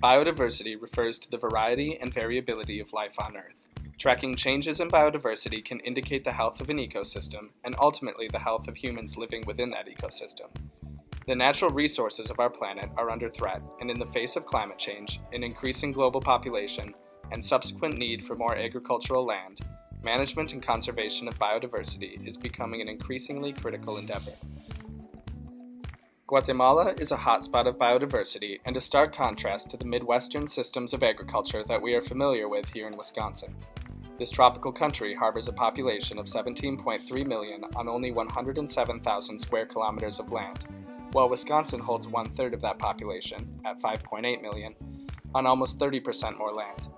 Biodiversity refers to the variety and variability of life on Earth. Tracking changes in biodiversity can indicate the health of an ecosystem and ultimately the health of humans living within that ecosystem. The natural resources of our planet are under threat, and in the face of climate change, an increasing global population, and subsequent need for more agricultural land, management and conservation of biodiversity is becoming an increasingly critical endeavor. Guatemala is a hotspot of biodiversity and a stark contrast to the Midwestern systems of agriculture that we are familiar with here in Wisconsin. This tropical country harbors a population of 17.3 million on only 107,000 square kilometers of land, while Wisconsin holds one-third of that population, at 5.8 million, on almost 30% more land.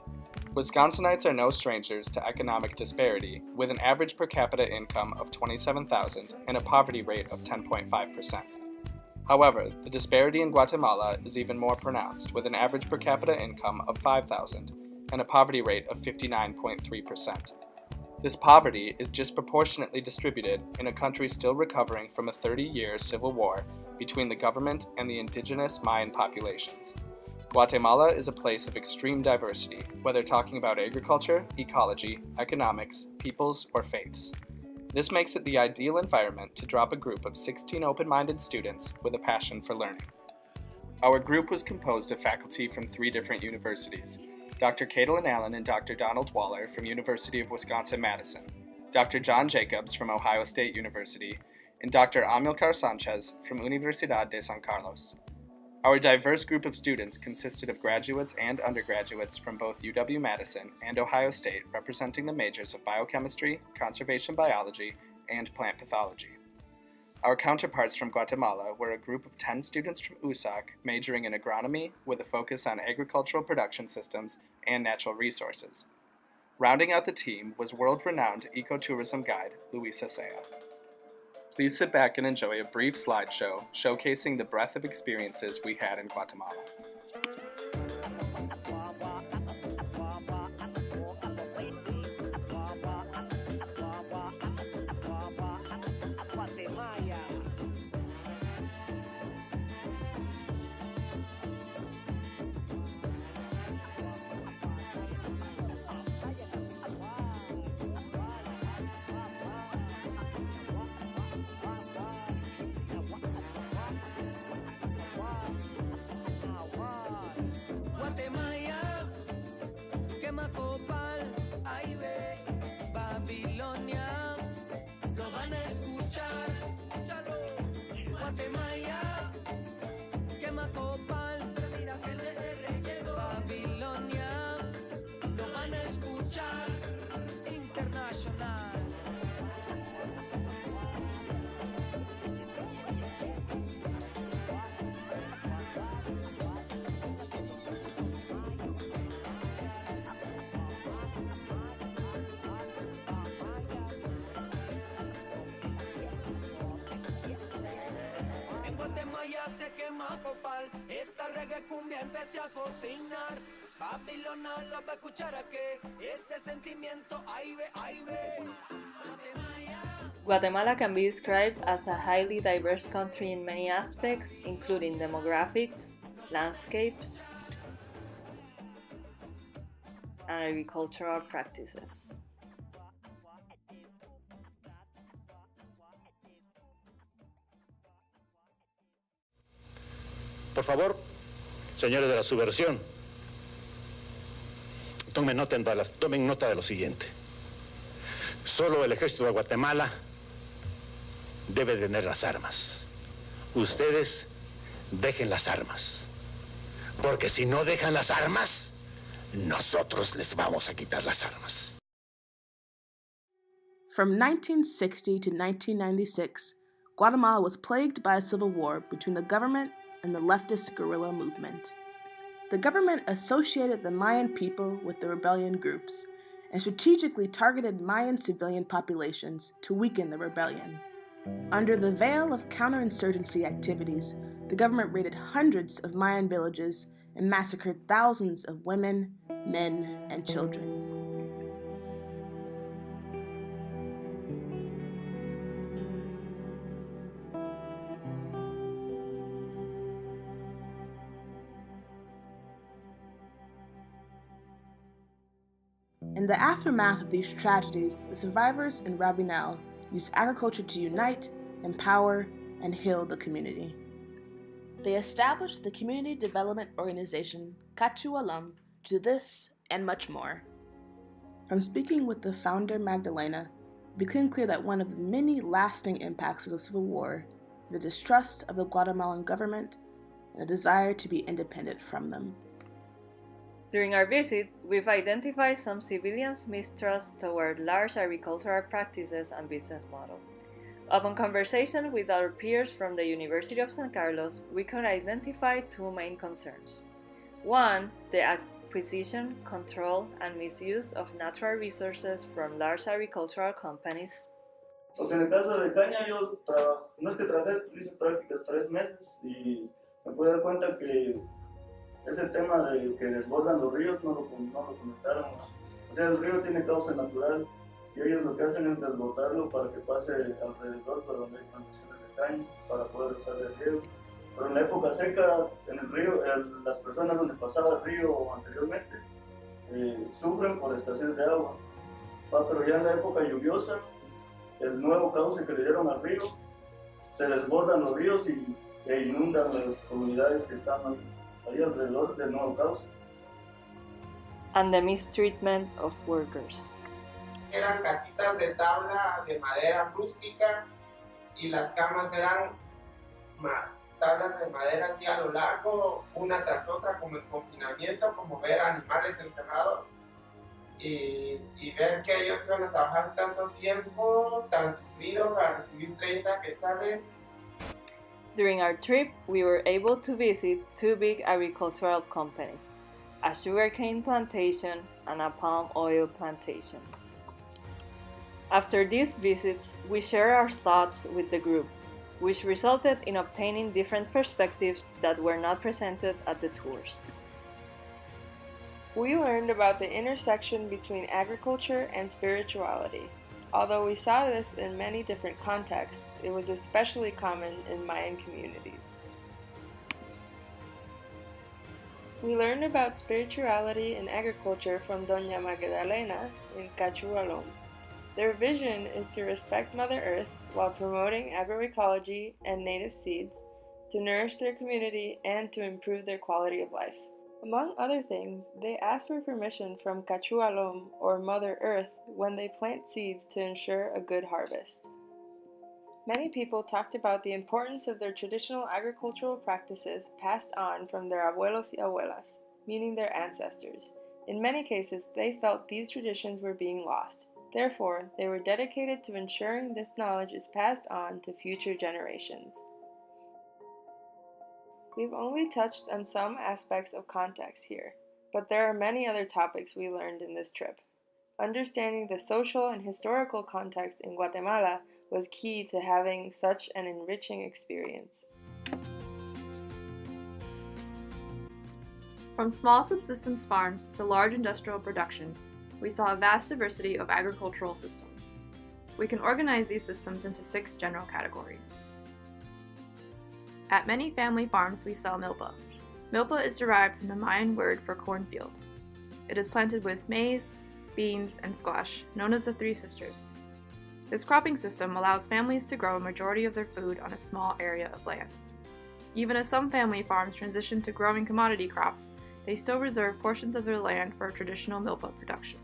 Wisconsinites are no strangers to economic disparity, with an average per capita income of $27,000 and a poverty rate of 10.5%. However, the disparity in Guatemala is even more pronounced, with an average per capita income of $5,000 and a poverty rate of 59.3%. This poverty is disproportionately distributed in a country still recovering from a 30-year civil war between the government and the indigenous Mayan populations. Guatemala is a place of extreme diversity, whether talking about agriculture, ecology, economics, peoples, or faiths. This makes it the ideal environment to drop a group of 16 open-minded students with a passion for learning. Our group was composed of faculty from 3 different universities: Dr. Caitlin Allen and Dr. Donald Waller from University of Wisconsin-Madison, Dr. John Jacobs from Ohio State University, and Dr. Amilcar Sanchez from Universidad de San Carlos. Our diverse group of students consisted of graduates and undergraduates from both UW-Madison and Ohio State, representing the majors of biochemistry, conservation biology, and plant pathology. Our counterparts from Guatemala were a group of 10 students from USAC majoring in agronomy with a focus on agricultural production systems and natural resources. Rounding out the team was world-renowned ecotourism guide Luisa Sea. Please sit back and enjoy a brief slideshow showcasing the breadth of experiences we had in Guatemala. Guatemala, quema copal, ahí ve, Babilonia, lo van a escuchar, escúchalo. Guatemala, quema copal, pero mira que el DR llegó. Babilonia, lo van a escuchar, internacional. Guatemala se quema copal, esta reggae cumbia empecé a cocinar. Babilona lo va a escuchar aquí, este sentimiento, ahí ve, ahí ve. Guatemala can be described as a highly diverse country in many aspects, including demographics, landscapes, and agricultural practices. Por favor, señores de la subversión, tomen nota de lo siguiente. Solo el ejército de Guatemala debe tener las armas. Ustedes dejen las armas, porque si no dejan las armas, nosotros les vamos a quitar las armas. From 1960 to 1996, Guatemala was plagued by a civil war between the government and the leftist guerrilla movement. The government associated the Mayan people with the rebellion groups and strategically targeted Mayan civilian populations to weaken the rebellion. Under the veil of counterinsurgency activities, the government raided hundreds of Mayan villages and massacred thousands of women, men, and children. In the aftermath of these tragedies, the survivors in Rabinal used agriculture to unite, empower, and heal the community. They established the community development organization GTUW to do this and much more. From speaking with the founder Magdalena, it became clear that one of the many lasting impacts of the Civil War is a distrust of the Guatemalan government and a desire to be independent from them. During our visit, we've identified some civilians' mistrust toward large agricultural practices and business model. Upon conversation with our peers from the University of San Carlos, we could identify two main concerns. One, the acquisition, control, and misuse of natural resources from large agricultural companies. Porque en el caso de caña, no es que trabajé, hice prácticas 3 meses y me pude dar cuenta que ese tema de que desbordan los ríos no lo comentaron. O sea, el río tiene causa natural y ellos lo que hacen es desbordarlo para que pase alrededor por donde hay plantaciones de caña para poder usar el riego. Pero en la época seca, en el río, las personas donde pasaba el río anteriormente sufren por escasez de agua. Pero ya en la época lluviosa, el nuevo cauce que le dieron al río, se desbordan los ríos e inundan las comunidades que están ahí alrededor del nuevo cauce. And the mistreatment of workers. Eran casitas de tabla de madera rústica y las camas eran tablas de madera así a lo largo, una tras otra, como en confinamiento, como ver animales encerrados y ver que ellos iban a trabajar tanto tiempo, tan sufrido para recibir 30 quetzales. During our trip, we were able to visit two big agricultural companies, a sugarcane plantation and a palm oil plantation. After these visits, we shared our thoughts with the group, which resulted in obtaining different perspectives that were not presented at the tours. We learned about the intersection between agriculture and spirituality. Although we saw this in many different contexts, it was especially common in Mayan communities. We learned about spirituality in agriculture from Doña Magdalena in GTUW. Their vision is to respect Mother Earth while promoting agroecology and native seeds, to nourish their community, and to improve their quality of life. Among other things, they ask for permission from GTUW, or Mother Earth, when they plant seeds to ensure a good harvest. Many people talked about the importance of their traditional agricultural practices passed on from their abuelos y abuelas, meaning their ancestors. In many cases, they felt these traditions were being lost. Therefore, they were dedicated to ensuring this knowledge is passed on to future generations. We've only touched on some aspects of context here, but there are many other topics we learned in this trip. Understanding the social and historical context in Guatemala was key to having such an enriching experience. From small subsistence farms to large industrial production, we saw a vast diversity of agricultural systems. We can organize these systems into 6 general categories. At many family farms, we saw milpa. Milpa is derived from the Mayan word for cornfield. It is planted with maize, beans, and squash, known as the Three Sisters. This cropping system allows families to grow a majority of their food on a small area of land. Even as some family farms transition to growing commodity crops, they still reserve portions of their land for traditional milpa production.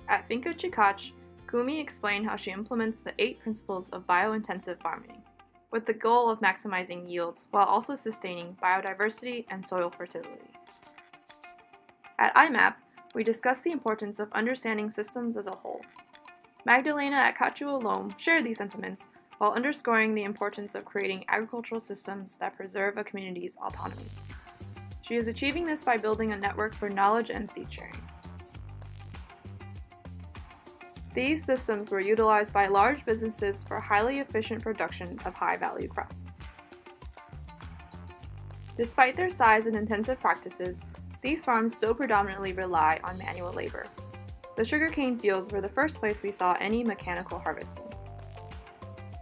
At Finca Chicach, Kumi explained how she implements the 8 principles of bio-intensive farming, with the goal of maximizing yields while also sustaining biodiversity and soil fertility. At IMAP, we discussed the importance of understanding systems as a whole. Magdalena at GTUW shared these sentiments while underscoring the importance of creating agricultural systems that preserve a community's autonomy. She is achieving this by building a network for knowledge and seed sharing. These systems were utilized by large businesses for highly efficient production of high-value crops. Despite their size and intensive practices, these farms still predominantly rely on manual labor. The sugarcane fields were the first place we saw any mechanical harvesting.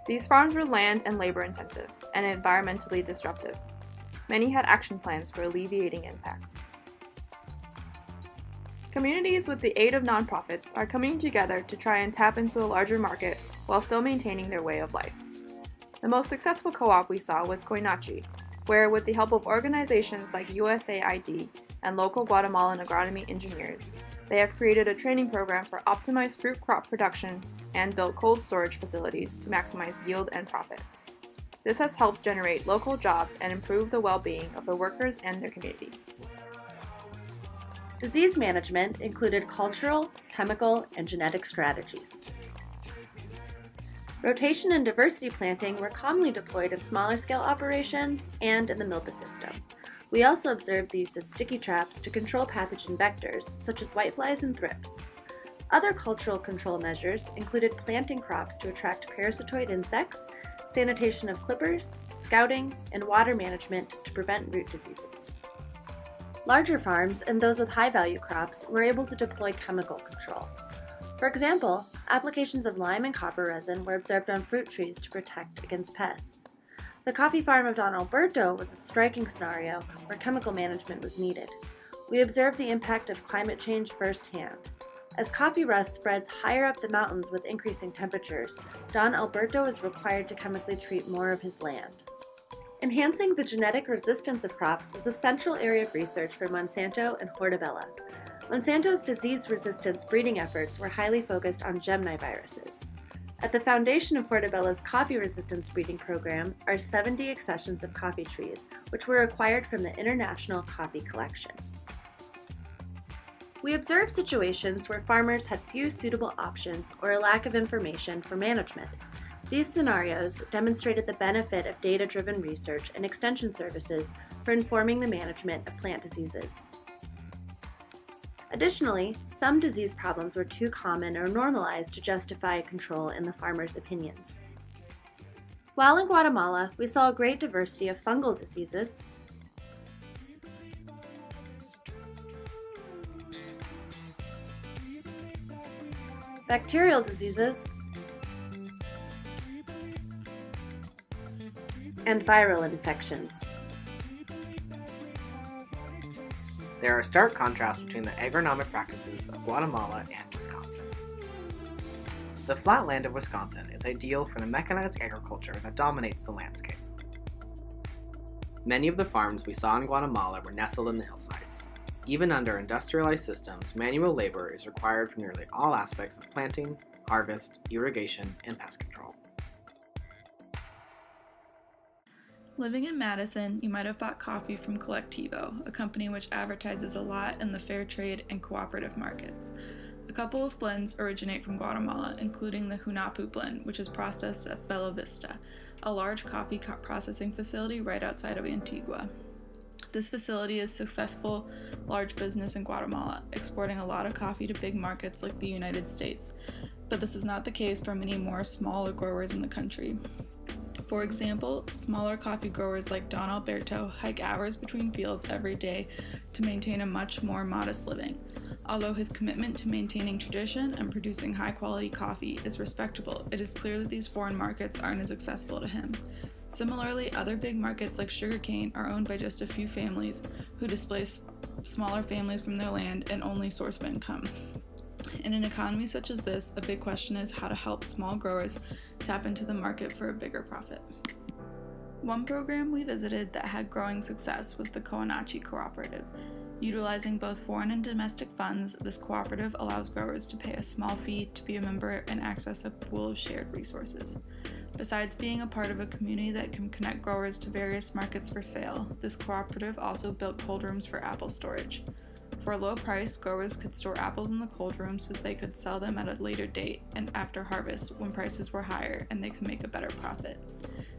These farms were land and labor intensive and environmentally disruptive. Many had action plans for alleviating impacts. Communities, with the aid of nonprofits, are coming together to try and tap into a larger market while still maintaining their way of life. The most successful co-op we saw was Koinachi, where, with the help of organizations like USAID and local Guatemalan agronomy engineers, they have created a training program for optimized fruit crop production and built cold storage facilities to maximize yield and profit. This has helped generate local jobs and improve the well-being of the workers and their community. Disease management included cultural, chemical, and genetic strategies. Rotation and diversity planting were commonly deployed in smaller-scale operations and in the milpa system. We also observed the use of sticky traps to control pathogen vectors, such as whiteflies and thrips. Other cultural control measures included planting crops to attract parasitoid insects, sanitation of clippers, scouting, and water management to prevent root diseases. Larger farms and those with high-value crops were able to deploy chemical control. For example, applications of lime and copper resin were observed on fruit trees to protect against pests. The coffee farm of Don Alberto was a striking scenario where chemical management was needed. We observed the impact of climate change firsthand. As coffee rust spreads higher up the mountains with increasing temperatures, Don Alberto is required to chemically treat more of his land. Enhancing the genetic resistance of crops was a central area of research for Monsanto and Hortobella. Monsanto's disease resistance breeding efforts were highly focused on Gemini viruses. At the foundation of Hortobella's coffee resistance breeding program are 70 accessions of coffee trees, which were acquired from the International Coffee Collection. We observed situations where farmers had few suitable options or a lack of information for management. These scenarios demonstrated the benefit of data-driven research and extension services for informing the management of plant diseases. Additionally, some disease problems were too common or normalized to justify control in the farmers' opinions. While in Guatemala, we saw a great diversity of fungal diseases, bacterial diseases, and viral infections. There are stark contrasts between the agronomic practices of Guatemala and Wisconsin. The flat land of Wisconsin is ideal for the mechanized agriculture that dominates the landscape. Many of the farms we saw in Guatemala were nestled in the hillsides. Even under industrialized systems, manual labor is required for nearly all aspects of planting, harvest, irrigation, and pest control. Living in Madison, you might have bought coffee from Colectivo, a company which advertises a lot in the fair trade and cooperative markets. A couple of blends originate from Guatemala, including the Hunapu blend, which is processed at Bella Vista, a large coffee processing facility right outside of Antigua. This facility is a successful, large business in Guatemala, exporting a lot of coffee to big markets like the United States, but this is not the case for many more smaller growers in the country. For example, smaller coffee growers like Don Alberto hike hours between fields every day to maintain a much more modest living. Although his commitment to maintaining tradition and producing high-quality coffee is respectable, it is clear that these foreign markets aren't as accessible to him. Similarly, other big markets like sugarcane are owned by just a few families who displace smaller families from their land and only source of income. In an economy such as this, a big question is how to help small growers tap into the market for a bigger profit. One program we visited that had growing success was the Koinachi Cooperative. Utilizing both foreign and domestic funds, this cooperative allows growers to pay a small fee to be a member and access a pool of shared resources. Besides being a part of a community that can connect growers to various markets for sale, this cooperative also built cold rooms for apple storage. For a low price, growers could store apples in the cold room so that they could sell them at a later date and after harvest when prices were higher and they could make a better profit.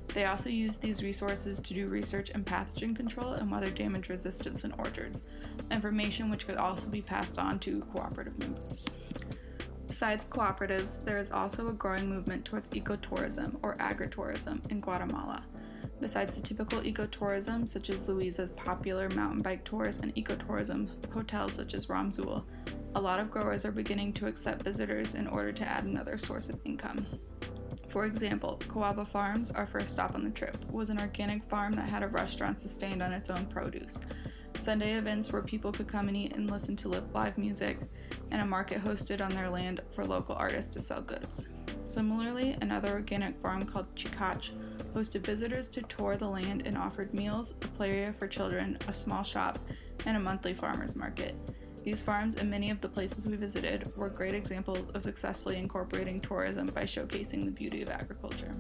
They also used these resources to do research in pathogen control and weather damage resistance in orchards, information which could also be passed on to cooperative members. Besides cooperatives, there is also a growing movement towards ecotourism or agritourism in Guatemala. Besides the typical ecotourism, such as Luisa's popular mountain bike tours and ecotourism hotels such as Ramzul, a lot of growers are beginning to accept visitors in order to add another source of income. For example, Coaba Farms, our first stop on the trip, was an organic farm that had a restaurant sustained on its own produce. Sunday events where people could come and eat and listen to live music, and a market hosted on their land for local artists to sell goods. Similarly, another organic farm called Chicach hosted visitors to tour the land and offered meals, a play area for children, a small shop, and a monthly farmers market. These farms and many of the places we visited were great examples of successfully incorporating tourism by showcasing the beauty of agriculture.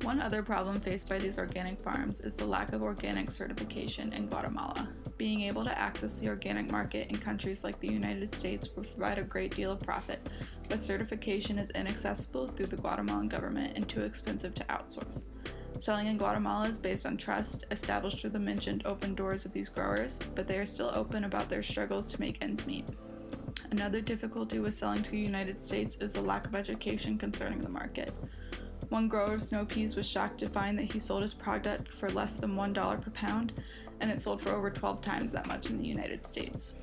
One other problem faced by these organic farms is the lack of organic certification in Guatemala. Being able to access the organic market in countries like the United States would provide a great deal of profit, but certification is inaccessible through the Guatemalan government and too expensive to outsource. Selling in Guatemala is based on trust, established through the mentioned open doors of these growers, but they are still open about their struggles to make ends meet. Another difficulty with selling to the United States is the lack of education concerning the market. One grower of snow peas was shocked to find that he sold his product for less than $1 per pound, and it sold for over 12 times that much in the United States.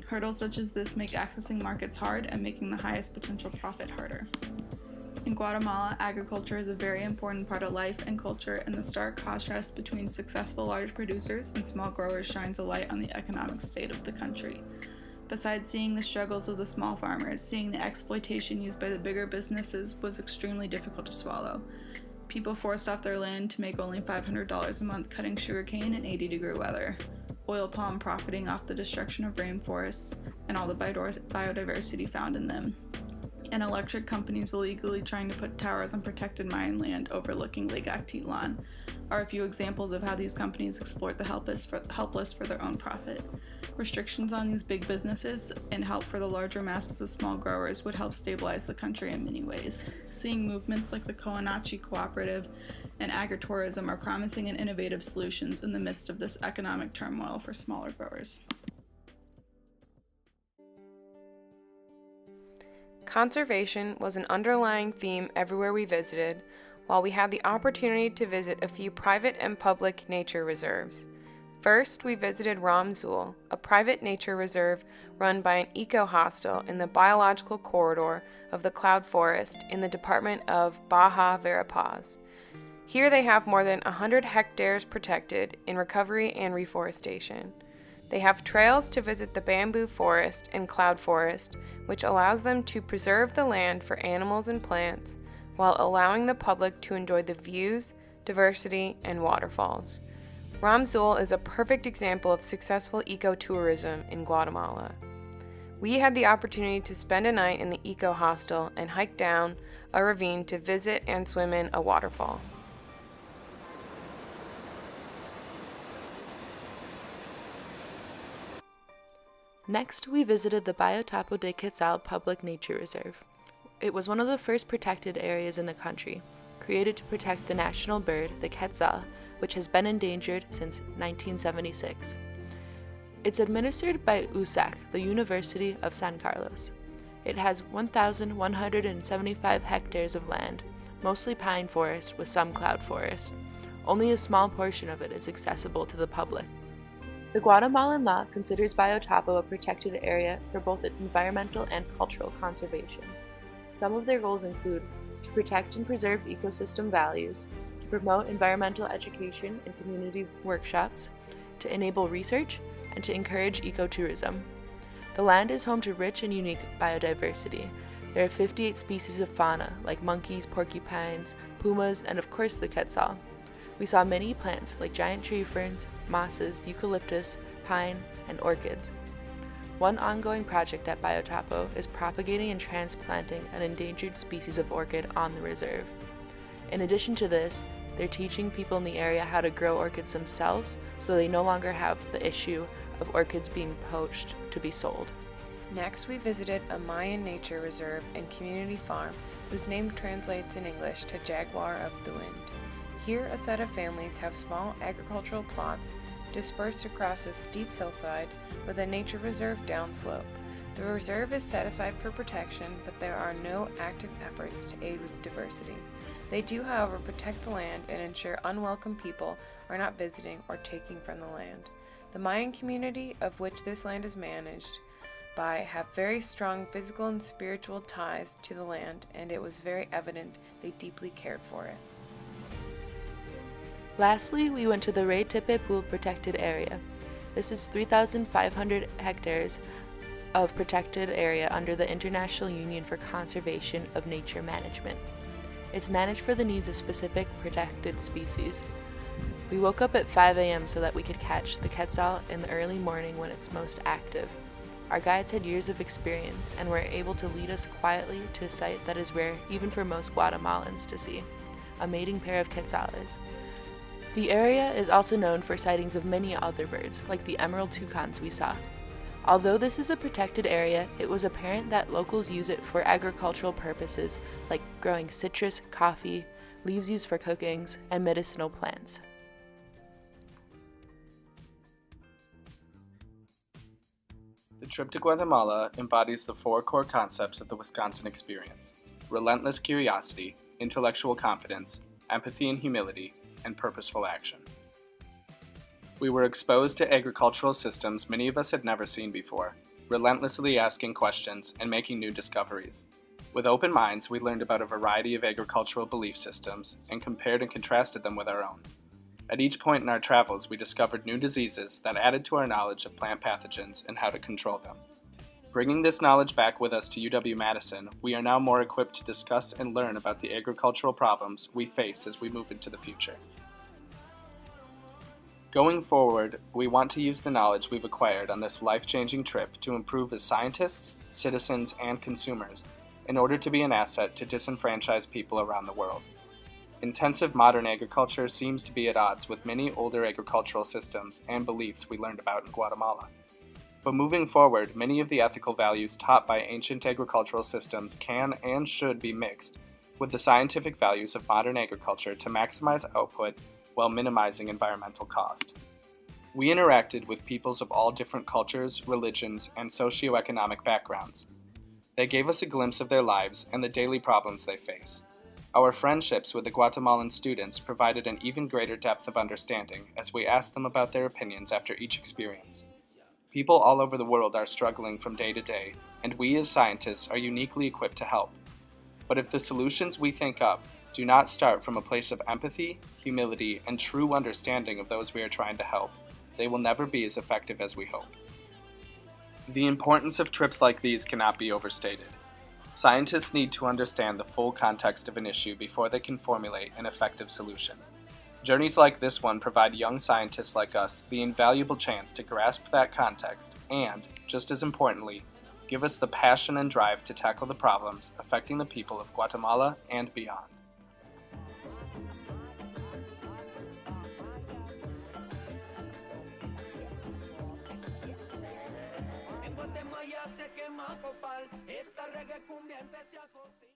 Hurdles such as this make accessing markets hard and making the highest potential profit harder. In Guatemala, agriculture is a very important part of life and culture, and the stark contrast between successful large producers and small growers shines a light on the economic state of the country. Besides seeing the struggles of the small farmers, seeing the exploitation used by the bigger businesses was extremely difficult to swallow. People forced off their land to make only $500 a month cutting sugarcane in 80-degree weather. Oil palm profiting off the destruction of rainforests and all the biodiversity found in them. And electric companies illegally trying to put towers on protected Mayan land overlooking Lake Actitlan are a few examples of how these companies exploit the helpless for their own profit. Restrictions on these big businesses and help for the larger masses of small growers would help stabilize the country in many ways. Seeing movements like the Coanachi Cooperative and agritourism are promising and innovative solutions in the midst of this economic turmoil for smaller growers. Conservation was an underlying theme everywhere we visited, while we had the opportunity to visit a few private and public nature reserves. First, we visited Ramzul, a private nature reserve run by an eco-hostel in the biological corridor of the cloud forest in the Department of Baja Verapaz. Here they have more than 100 hectares protected in recovery and reforestation. They have trails to visit the bamboo forest and cloud forest, which allows them to preserve the land for animals and plants, while allowing the public to enjoy the views, diversity, and waterfalls. Ramzul is a perfect example of successful ecotourism in Guatemala. We had the opportunity to spend a night in the eco-hostel and hike down a ravine to visit and swim in a waterfall. Next, we visited the Biotopo de Quetzal Public Nature Reserve. It was one of the first protected areas in the country, created to protect the national bird, the quetzal, which has been endangered since 1976. It's administered by USAC, the University of San Carlos. It has 1,175 hectares of land, mostly pine forest with some cloud forest. Only a small portion of it is accessible to the public. The Guatemalan law considers Biotopo a protected area for both its environmental and cultural conservation. Some of their goals include to protect and preserve ecosystem values, to promote environmental education and community workshops, to enable research, and to encourage ecotourism. The land is home to rich and unique biodiversity. There are 58 species of fauna, like monkeys, porcupines, pumas, and of course the quetzal. We saw many plants like giant tree ferns, mosses, eucalyptus, pine, and orchids. One ongoing project at Biotopo is propagating and transplanting an endangered species of orchid on the reserve. In addition to this, they're teaching people in the area how to grow orchids themselves so they no longer have the issue of orchids being poached to be sold. Next, we visited a Mayan nature reserve and community farm whose name translates in English to Jaguar of the Wind. Here, a set of families have small agricultural plots dispersed across a steep hillside with a nature reserve downslope. The reserve is set aside for protection, but there are no active efforts to aid with diversity. They do, however, protect the land and ensure unwelcome people are not visiting or taking from the land. The Mayan community, of which this land is managed by, have very strong physical and spiritual ties to the land, and it was very evident they deeply cared for it. Lastly, we went to the Rey Tepe Pool protected area. This is 3,500 hectares of protected area under the International Union for Conservation of Nature Management. It's managed for the needs of specific protected species. We woke up at 5 a.m. so that we could catch the quetzal in the early morning when it's most active. Our guides had years of experience and were able to lead us quietly to a site that is rare even for most Guatemalans to see, a mating pair of quetzales. The area is also known for sightings of many other birds, like the emerald toucans we saw. Although this is a protected area, it was apparent that locals use it for agricultural purposes like growing citrus, coffee, leaves used for cookings, and medicinal plants. The trip to Guatemala embodies the 4 core concepts of the Wisconsin experience: relentless curiosity, intellectual confidence, empathy and humility, and purposeful action. We were exposed to agricultural systems many of us had never seen before, relentlessly asking questions and making new discoveries. With open minds, we learned about a variety of agricultural belief systems and compared and contrasted them with our own. At each point in our travels, we discovered new diseases that added to our knowledge of plant pathogens and how to control them. Bringing this knowledge back with us to UW-Madison, we are now more equipped to discuss and learn about the agricultural problems we face as we move into the future. Going forward, we want to use the knowledge we've acquired on this life-changing trip to improve as scientists, citizens, and consumers in order to be an asset to disenfranchised people around the world. Intensive modern agriculture seems to be at odds with many older agricultural systems and beliefs we learned about in Guatemala. But moving forward, many of the ethical values taught by ancient agricultural systems can and should be mixed with the scientific values of modern agriculture to maximize output while minimizing environmental cost. We interacted with peoples of all different cultures, religions, and socioeconomic backgrounds. They gave us a glimpse of their lives and the daily problems they face. Our friendships with the Guatemalan students provided an even greater depth of understanding as we asked them about their opinions after each experience. People all over the world are struggling from day to day, and we as scientists are uniquely equipped to help. But if the solutions we think up do not start from a place of empathy, humility, and true understanding of those we are trying to help, they will never be as effective as we hope. The importance of trips like these cannot be overstated. Scientists need to understand the full context of an issue before they can formulate an effective solution. Journeys like this one provide young scientists like us the invaluable chance to grasp that context and, just as importantly, give us the passion and drive to tackle the problems affecting the people of Guatemala and beyond. En Guatemala se quema copal, esta reggae cumbia empecé a cocinar.